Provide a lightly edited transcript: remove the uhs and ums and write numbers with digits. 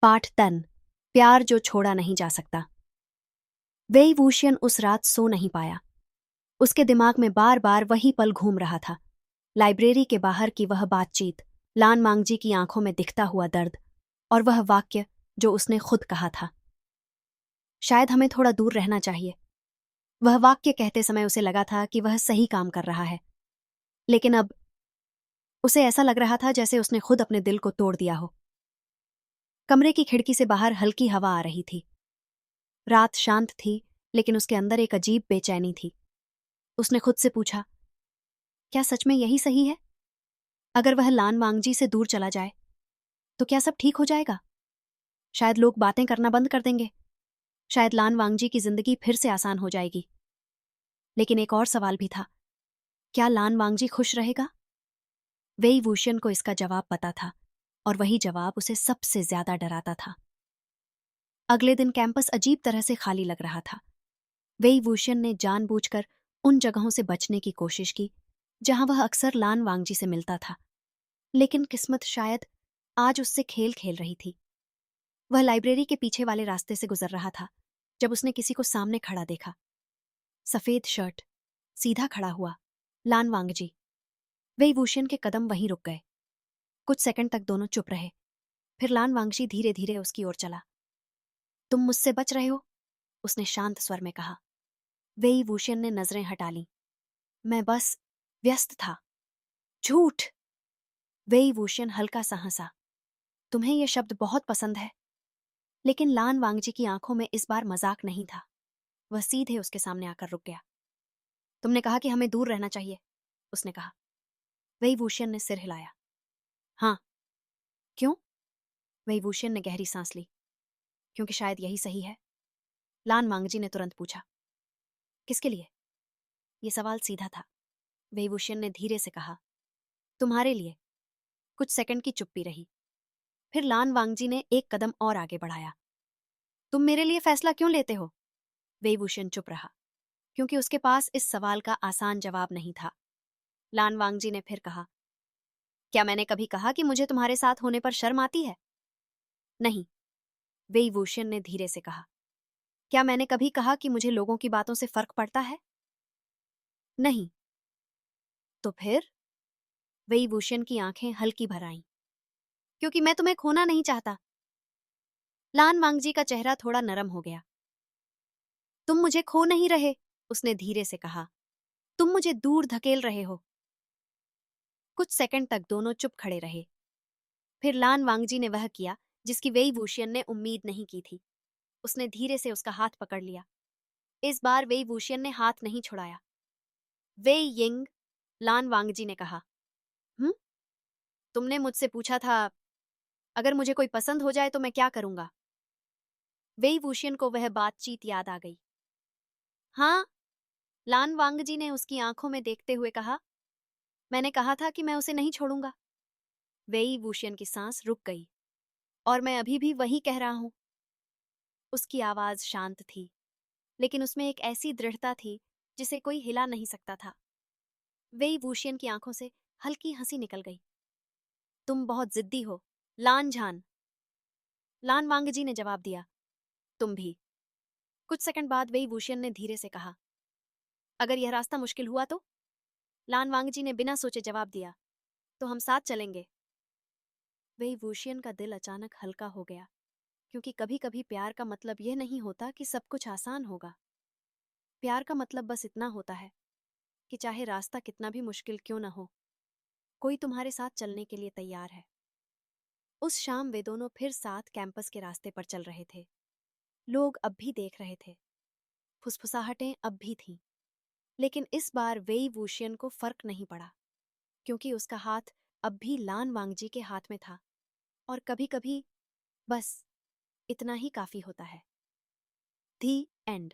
पाठ 10 प्यार जो छोड़ा नहीं जा सकता। वेई वूशियन उस रात सो नहीं पाया। उसके दिमाग में बार बार वही पल घूम रहा था। लाइब्रेरी के बाहर की वह बातचीत, लान मांगजी की आंखों में दिखता हुआ दर्द, और वह वाक्य जो उसने खुद कहा था, शायद हमें थोड़ा दूर रहना चाहिए। वह वाक्य कहते समय उसे लगा था कि वह सही काम कर रहा है, लेकिन अब उसे ऐसा लग रहा था जैसे उसने खुद अपने दिल को तोड़ दिया हो। कमरे की खिड़की से बाहर हल्की हवा आ रही थी। रात शांत थी, लेकिन उसके अंदर एक अजीब बेचैनी थी। उसने खुद से पूछा, क्या सच में यही सही है? अगर वह लान मांगजी से दूर चला जाए तो क्या सब ठीक हो जाएगा? शायद लोग बातें करना बंद कर देंगे। शायद लान वांगजी की जिंदगी फिर से आसान हो जाएगी। लेकिन एक और सवाल भी था, क्या लान वांगजी खुश रहेगा? वेई वूशियन को इसका जवाब पता था, और वही जवाब उसे सबसे ज्यादा डराता था। अगले दिन कैंपस अजीब तरह से खाली लग रहा था। वेई वूशियन ने जानबूझकर उन जगहों से बचने की कोशिश की जहां वह अक्सर लान वांगजी से मिलता था, लेकिन किस्मत शायद आज उससे खेल खेल रही थी। वह लाइब्रेरी के पीछे वाले रास्ते से गुजर रहा था जब उसने किसी को सामने खड़ा देखा। सफेद शर्ट, सीधा खड़ा हुआ, लान वांगजी। वेई वूशियन के कदम वहीं रुक गए। कुछ सेकंड तक दोनों चुप रहे। फिर लान वांगजी धीरे धीरे उसकी ओर चला। तुम मुझसे बच रहे हो? उसने शांत स्वर में कहा। वेई वूशियन ने नजरें हटा लीं। मैं बस व्यस्त था। झूठ! वेई वूशियन हल्का सा हंसा। तुम्हें यह शब्द बहुत पसंद है। लेकिन लान वांगजी की आंखों में इस बार मजाक नहीं था। वह सीधे उसके सामने आकर रुक गया। तुमने कहा कि हमें दूर रहना चाहिए, उसने कहा। वेई वूशियन ने सिर हिलाया। हाँ। क्यों? वेई वूशियन ने गहरी सांस ली। क्योंकि शायद यही सही है। लान मांगजी ने तुरंत पूछा। किसके लिए? यह सवाल सीधा था। वेई वूशियन ने धीरे से कहा, तुम्हारे लिए। कुछ सेकंड की चुप्पी रही। फिर लान वांगजी ने एक कदम और आगे बढ़ाया। तुम मेरे लिए फैसला क्यों लेते हो? वेई वूशियन चुप रहा, क्योंकि उसके पास इस सवाल का आसान जवाब नहीं था। लान वांगजी ने फिर कहा, क्या मैंने कभी कहा कि मुझे तुम्हारे साथ होने पर शर्म आती है? नहीं, वेई वूशियन ने धीरे से कहा। क्या मैंने कभी कहा कि मुझे लोगों की बातों से फर्क पड़ता है? नहीं। तो फिर? वेई वूशियन की आंखें हल्की भर आईं। क्योंकि मैं तुम्हें खोना नहीं चाहता। लान वांगजी का चेहरा थोड़ा नरम हो गया। तुम मुझे खो नहीं रहे, उसने धीरे से कहा। तुम मुझे दूर धकेल रहे हो। कुछ सेकंड तक दोनों चुप खड़े रहे। फिर लान वांगजी ने वह किया जिसकी वेई वूशियन ने उम्मीद नहीं की थी। उसने धीरे से उसका हाथ पकड़ लिया। इस बार वेई वूशियन ने हाथ नहीं छुड़ाया। वेई यिंग, लान वांगजी ने कहा। तुमने मुझसे पूछा था, अगर मुझे कोई पसंद हो जाए तो मैं क्या करूंगा? वेई वूशियन को वह बातचीत याद आ गई। हाँ, लान वांगजी ने उसकी आंखों में देखते हुए कहा। मैंने कहा था कि मैं उसे नहीं छोड़ूंगा। वेई वूशियन की सांस रुक गई। और मैं अभी भी वही कह रहा हूं। उसकी आवाज शांत थी, लेकिन उसमें एक ऐसी दृढ़ता थी जिसे कोई हिला नहीं सकता था। वेई वूशियन की आंखों से हल्की हंसी निकल गई। तुम बहुत जिद्दी हो, लान झान, लान वांगजी ने जवाब दिया। तुम भी। कुछ सेकंड बाद वेई वूशियन ने धीरे से कहा, अगर यह रास्ता मुश्किल हुआ तो? लान वांगजी ने बिना सोचे जवाब दिया, तो हम साथ चलेंगे। वेई वूशियन का दिल अचानक हल्का हो गया, क्योंकि कभी कभी प्यार का मतलब यह नहीं होता कि सब कुछ आसान होगा। प्यार का मतलब बस इतना होता है कि चाहे रास्ता कितना भी मुश्किल क्यों न हो, कोई तुम्हारे साथ चलने के लिए तैयार है। उस शाम वे दोनों फिर साथ कैंपस के रास्ते पर चल रहे थे। लोग अब भी देख रहे थे। फुसफुसाहटें अब भी थीं। लेकिन इस बार वेई वूशियन को फर्क नहीं पड़ा, क्योंकि उसका हाथ अब भी लान वांगजी के हाथ में था। और कभी कभी बस इतना ही काफी होता है। दी एंड।